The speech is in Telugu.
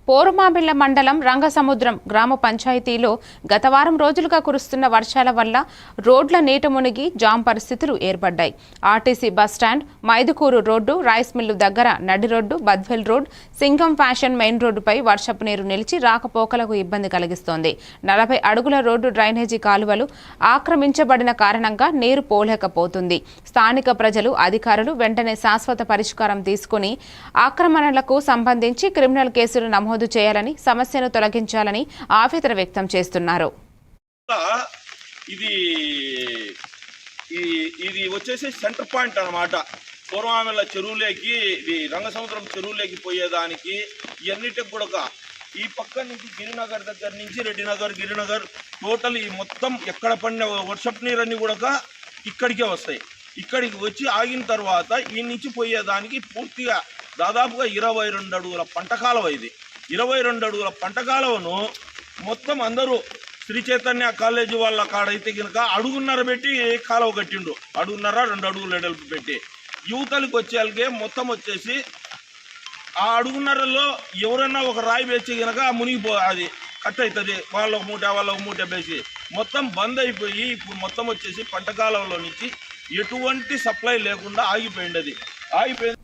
పోరుమామిళ్ల మండలం రంగసముద్రం గ్రామ పంచాయతీలో గత వారం రోజులుగా కురుస్తున్న వర్షాల వల్ల రోడ్ల నీట మునిగి జామ్ పరిస్థితులు ఏర్పడ్డాయి. RTC bus stand, Mydukur road, rice mill దగ్గర నడి road, Badvel road, Singam fashion main రోడ్డుపై వర్షపు నీరు నిలిచి రాకపోకలకు ఇబ్బంది కలిగిస్తోంది. 40 అడుగుల రోడ్డు డ్రైనేజీ కాలువలు ఆక్రమించబడిన కారణంగా నీరు పోలేకపోతుంది. స్థానిక ప్రజలు, అధికారులు వెంటనే శాశ్వత పరిష్కారం తీసుకుని ఆక్రమణలకు సంబంధించి క్రిమినల్ కేసులు నమోదు చేయాలని, సమస్యను తొలగించాలని ఆవేదన వ్యక్తం చేస్తున్నారు. ఇది వచ్చేసి సెంటర్ పాయింట్ అన్నమాట. పూర్వామెల చెరువులేకి, ఇది రంగసముద్రం చెరువులేకి పోయేదానికి ఇవన్నిటికి కూడా ఈ పక్క నుంచి గిరినగర్ దగ్గర నుంచి రెడ్డినగర్, గిరినగర్ టోటల్ ఈ మొత్తం ఎక్కడ పడిన వర్షపు నీరన్నీ కూడా ఇక్కడికే వస్తాయి. ఇక్కడికి వచ్చి ఆగిన తర్వాత ఈ నుంచి పోయేదానికి పూర్తిగా దాదాపుగా 22 అడుగుల పంట కాలువ. ఇది 22 అడుగుల పంట కాలువను మొత్తం అందరూ శ్రీ చైతన్య కాలేజీ వాళ్ళ కాడైతే కనుక అడుగున్నర పెట్టి కాలువ కట్టిండు. 1.5-2 అడుగులు ఎడల్పు పెట్టి యువతలకు వచ్చేళ్ళకే మొత్తం వచ్చేసి ఆ అడుగున్నరలో ఎవరన్నా ఒక రాయి వేసి కనుక అది కట్ అవుతుంది. వాళ్ళ మూట వేసి మొత్తం బంద్ అయిపోయి ఇప్పుడు మొత్తం వచ్చేసి పంట కాలువలో నుంచి ఎటువంటి సప్లై లేకుండా ఆగిపోయింది. అది ఆగిపోయిన